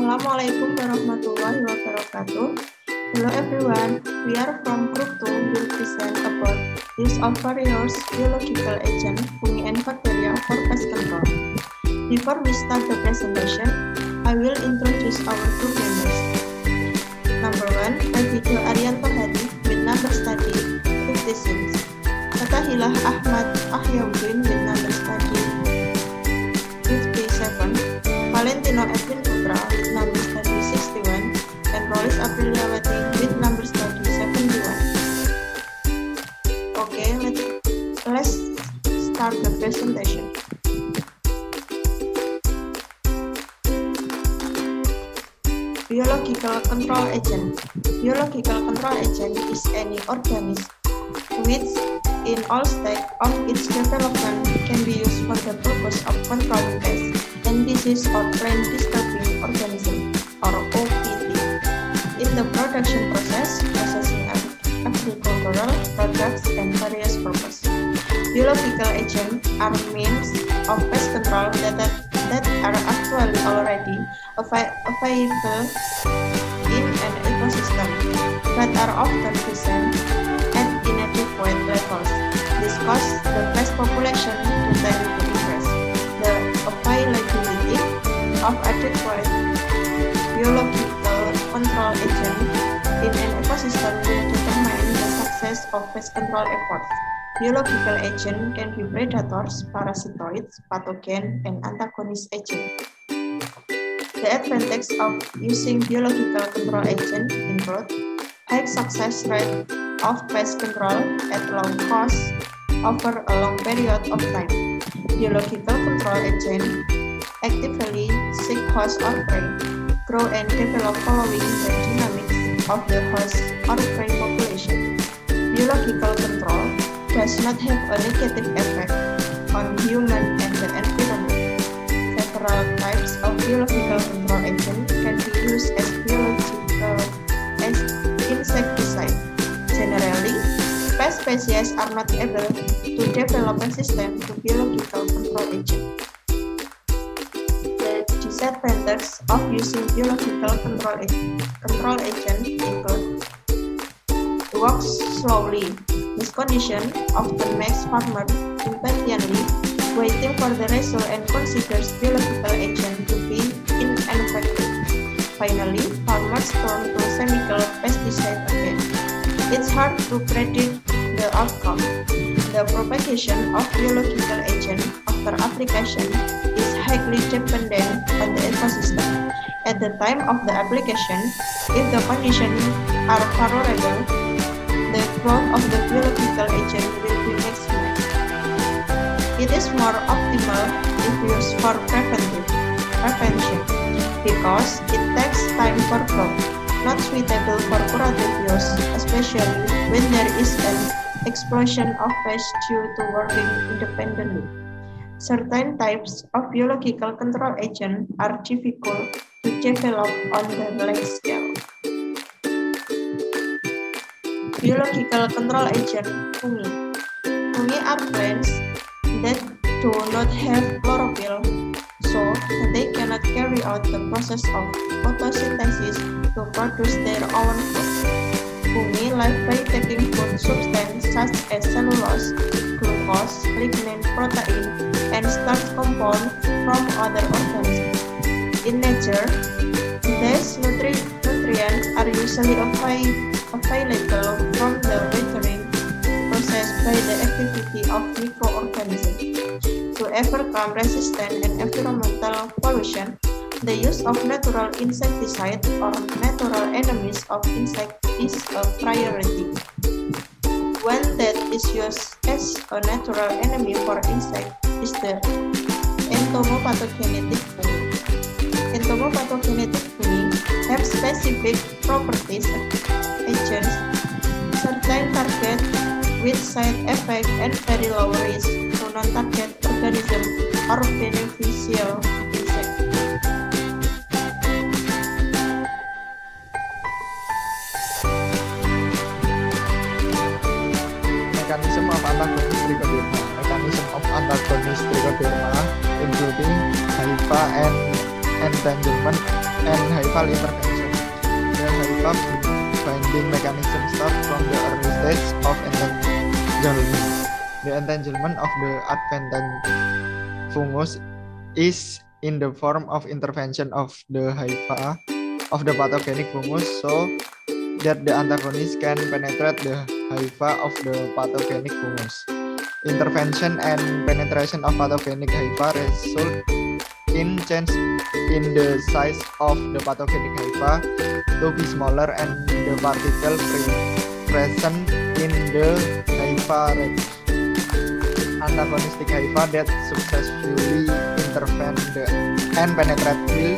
Assalamualaikum warahmatullahi wabarakatuh. Hello everyone, we are from Group 2 will present about use of various biological agents, fungi and bacteria for pest control. Before we start the presentation, I will introduce our group members. Number 1, Radityo Arianto Hadi with number study 56. Fatahilah Ahmad Ahyauddin with number study 57. Valentino Edwin Putra with number study 61 and Rolis Apriliawati with number study 71. Okay, let's start the presentation. Biological control agent. Biological control agent is any organism which in all stages of its development can be used for the purpose of controlling pests and disease or plant disturbing organism or OPD in the production process, processing agricultural products and various purposes. Biological agents are means of pest control that are actually already available in an ecosystem but are often present at inadequate levels. This causes the pest population to tend to decrease. The availability of adequate biological control agent in an ecosystem will determine the success of pest control efforts. Biological agent can be predators, parasitoids, pathogen, and antagonist agent. The advantage of using biological control agent include high success rate of pest control at low cost over a long period of time. Biological control agent actively seek host or prey, grow and develop following the dynamics of the host or prey population. Biological control does not have a negative effect on human and the environment. Several types of biological control agent can be used as insecticide. Generally, pest species are not able to develop resistance to biological control agent. The disadvantages of using biological control agent include works slowly. This condition often makes farmers impatiently waiting for the result and considers biological agent to be ineffective. Finally, farmers turn to chemical pesticide again. It's hard to predict the outcome. The propagation of biological agent after application is highly dependent on the ecosystem. At the time of the application, if the conditions are favorable, the growth of the biological agent will be maximized. It is more optimal if used for prevention because it takes time for growth, not suitable for curative use, especially when there is an explosion of pests due to working independently. Certain types of biological control agent are difficult to develop on the large scale. Biological control agent fungi. Fungi are plants that do not have chlorophyll, so they cannot carry out the process of photosynthesis to produce their own food. Fungi live by taking food substances such as cellulose, glucose, lignin, protein, and starch compound from other organisms. In nature, these nutrients are usually available from the withering process by the activity of microorganisms. To overcome resistance and environmental pollution, the use of natural insecticide or natural enemies of insects is a priority. One that is used as a natural enemy for insects is the entomopathogenetic fungi. Entomopathogenetic fungi have specific properties agents, certain target with side effect and very low risk to non-target organism or beneficial insect. Mechanism of antagonist trichoderma. Mechanism of antagonist trichoderma including hypha and entanglement and hyphal intervention. The hyphal binding mechanism start from the early stage of entanglement. The entanglement of the advantaged fungus is in the form of intervention of the hypha of the pathogenic fungus so that the antagonist can penetrate the hypha of the pathogenic fungus. Intervention and penetration of pathogenic hypha result in change in the size of the pathogenic hypha to be smaller and the particle present in the hypha reduce. Antagonistic hypha that successfully intervene and penetrate will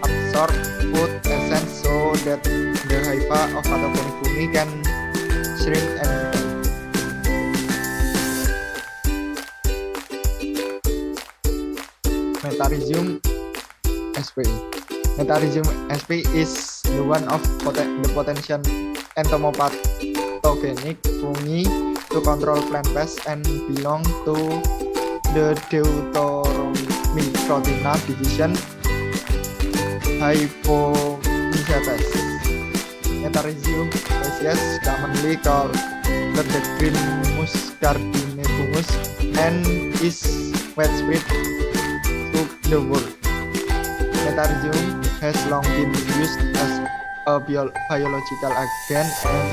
absorb food essence so that the hypha of pathogenic fungi can shrink and Metarhizium sp. Metarhizium sp is the one of the potential entomopathogenic fungi to control plant pests and belong to the Deuteromycotina division Hyphomycetes. Metarhizium species commonly called the green muscardine fungus and is widespread to the world. Metarhizium has long been used as a biological agent and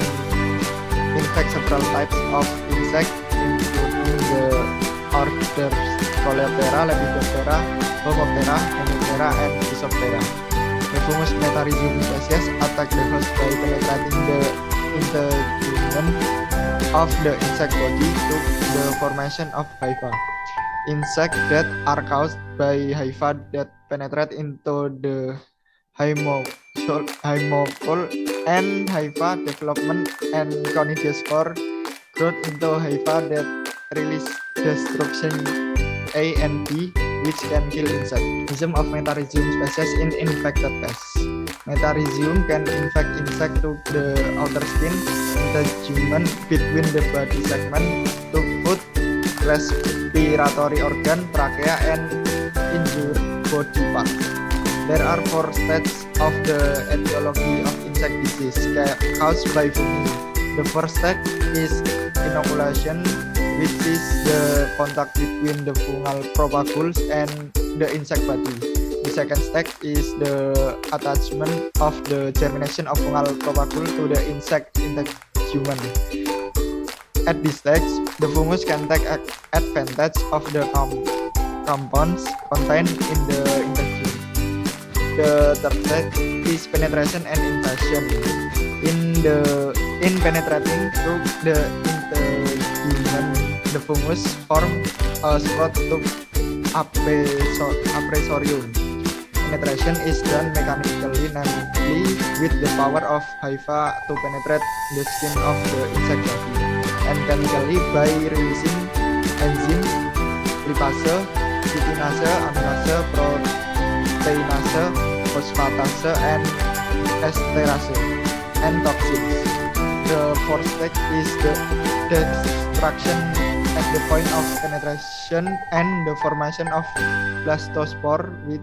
infect several types of insects, including the orders Coleoptera, Lepidoptera, Homoptera, Hemiptera, and Isoptera. The fungus Metarhizium species attack the host by penetrating the integument of the insect body to the formation of hypha. Insects that are caused by hypha that penetrate into the hymocule and hypha development and conidiospore growth into hypha that release destruction A and B, which can kill insects. Mechanism of Metarhizium species in infected pests. Metarhizium can infect insect to the outer skin, integument between the body segment to food, respiratory organ, trachea, and injured body parts. There are 4 stages of the etiology of insect disease caused by fungi. The first stage is inoculation, which is the contact between the fungal propagules and the insect body. The second stage is the attachment of the germination of fungal propagule to the insect integument. At this stage, the fungus can take advantage of the compounds contained in the integument. The third stage is penetration and invasion. In penetrating through the integument, the fungus form a sprout to appressorium. Penetration is done mechanically, namely with the power of hypha to penetrate the skin of the insect body, and chemically by releasing enzymes lipase, chitinase, amylase, proteinase, phosphatase, and esterase, and toxins. The fourth stage is the destruction at the point of penetration and the formation of blastospore, which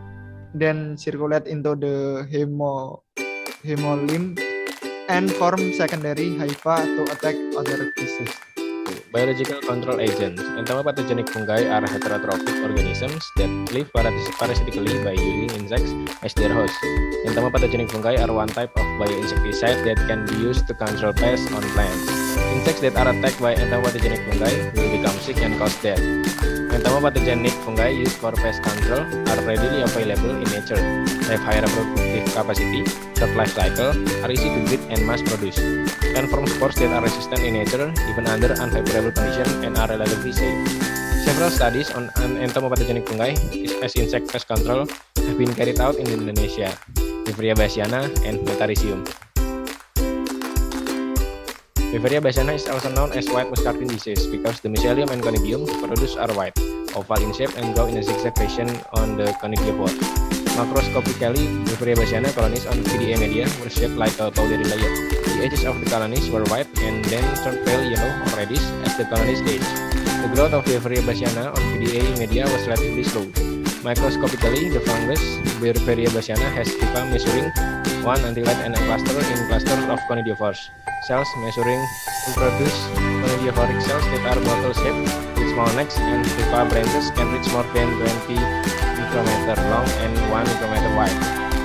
then circulate into the hemolymph and form secondary hypha to attack other tissues. Biological control agents. Entomopathogenic fungi are heterotrophic organisms that live parasitically by using insects as their host. Entomopathogenic fungi are one type of bioinsecticide that can be used to control pests on plants. Insects that are attacked by entomopathogenic fungi will become sick and cause death. Entomopathogenic fungi used for pest control are readily available in nature, have high reproductive capacity, short life cycle, are easy to breed and mass produce, can form spores that are resistant in nature even under unfavorable conditions and are relatively safe. Several studies on entomopathogenic fungi as insect pest control have been carried out in Indonesia, Beveria bassiana and Metarhizium. Beveria bassiana is also known as white muscardine disease because the mycelium and conidium produced are white, oval in shape, and grow in a zigzag fashion on the conidiopode. Macroscopically, Beveria bassiana colonies on PDA media were shaped like a powdery layer. The edges of the colonies were white and then turned pale yellow or reddish as the colonies aged. The growth of Beveria bassiana on PDA media was relatively slow. Microscopically, the fungus Beverria bassiana has hyphae measuring 1 until and a cluster of conidiophores. Cells measuring reproduce conidiophoric cells that are bottle-shaped with small necks, and hyphae branches can reach more than 20 micrometer long and 1 micrometer wide.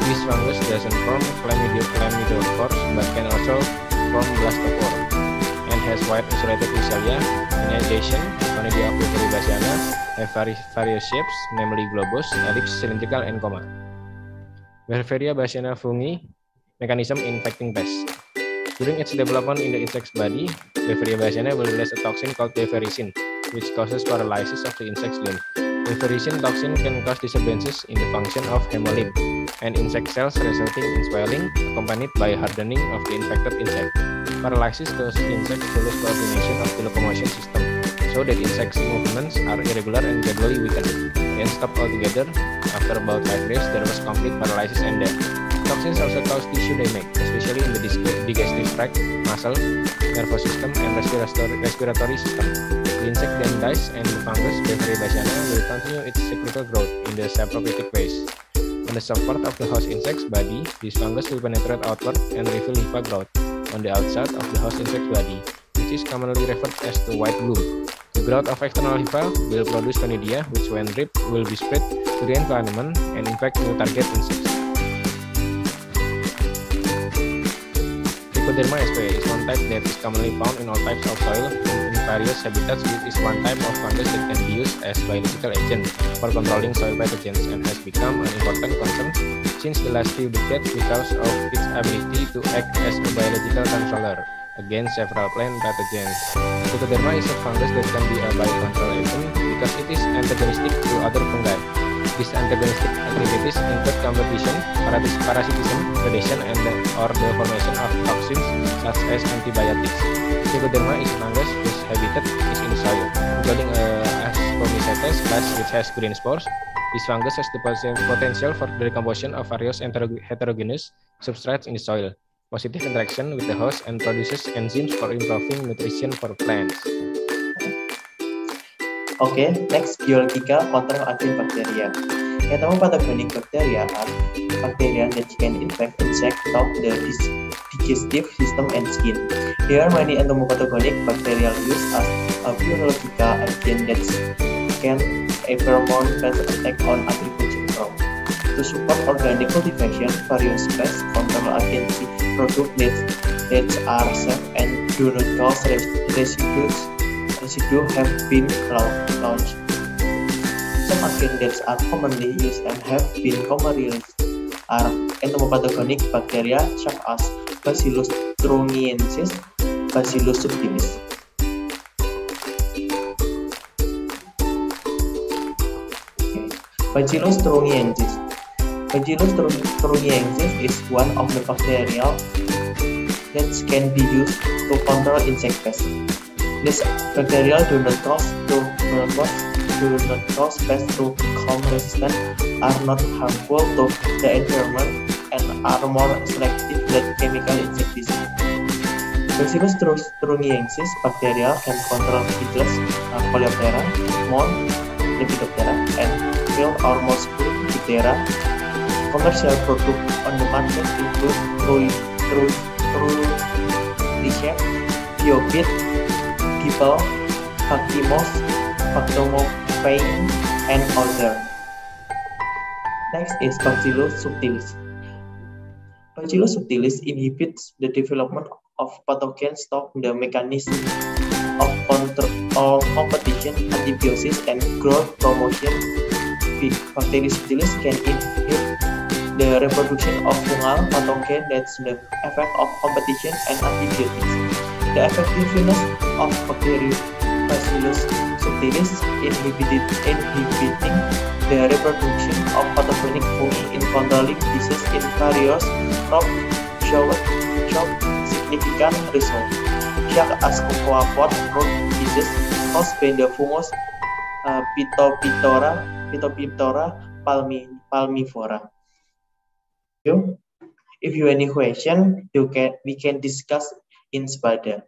This fungus doesn't form chlamydophores but can also form blastophore and has wide isolated micellia. In addition, Conidia of Beverria bassiana have various shapes, namely globose, ellipse, cylindrical, and coma. Beverria bassiana fungi mechanism in infecting pests. During its development in the insect's body, Beverria bassiana will release a toxin called bevericin, which causes paralysis of the insect's limb. Bevericin toxin can cause disturbances in the function of hemolymph and insect cells, resulting in swelling accompanied by hardening of the infected insect. Paralysis causes insects to lose coordination of the locomotion system, so that insects' movements are irregular and gradually weakened, and stop altogether. After about 5 days, there was complete paralysis and death. Toxins also cause tissue damage, especially in the digestive tract, muscle, nervous system, and respiratory system. The insect then dies, and the fungus Beverria bassiana will continue its cyclical growth in the saprophytic phase. On the soft part of the host insect's body, this fungus will penetrate outward and reveal hyphae growth on the outside of the host insect's body, which is commonly referred as the white bloom. The growth of external hyphae will produce conidia, which when ripped will be spread to the environment and infect new target insects. Trichoderma sp is one type that is commonly found in all types of soil and in various habitats. It is one type of fungus that can be used as biological agent for controlling soil pathogens and has become an important concern since the last few decades because of its ability to act as a biological controller against several plant pathogens. Trichoderma is a fungus that can be a biocontrol agent because it is antagonistic to other fungi. These antagonistic activities include competition, parasitism, predation, or the formation of toxins such as antibiotics. Trichoderma is a fungus whose habitat is in soil, including Ascomycetes class which has green spores. This fungus has the potential for the decomposition of various heterogeneous substrates in the soil, positive interaction with the host, and produces enzymes for improving nutrition for plants. Okay, next biological control agent bacteria. Entomopathogenic bacteria are bacteria that can infect insects through the digestive system and skin. There are many entomopathogenic bacteria used as a biological agent that can pheromone-based attack on agricultural crops. To support organic cultivation, various pest control agents produce that are safe and do not cause residue have been launched. Some agents that are commonly used and have been commercialized are entomopathogenic bacteria such as Bacillus thuringiensis, Bacillus subtilis. Bacillus thuringiensis. Bacillus thuringiensis is one of the bacteria that can be used to control insect pests. These bacteria do not cause pests to become resistant, are not harmful to the environment, and are more selective than chemical insecticides. Bacillus thuringiensis bacteria can control beetles, Coleoptera, moth, Lepidoptera, and field or mosquito Diptera. Commercial products on the market include Trulicep, Biobit, Dipel, Bactimos, Bactomopain, and others. Next is Bacillus subtilis. Bacillus subtilis inhibits the development of pathogens through the mechanism of competition, antibiosis, and growth promotion. Bacillus subtilis can inhibit the reproduction of fungal pathogen that's the effect of competition and antibiotics. The effectiveness of Bacillus subtilis inhibiting the reproduction of pathogenic fungi in controlling disease in various crops showed significant results, such as cocoa pod root disease caused by the fungus Phytophthora palmivora. If you have any question, we can discuss in Spada.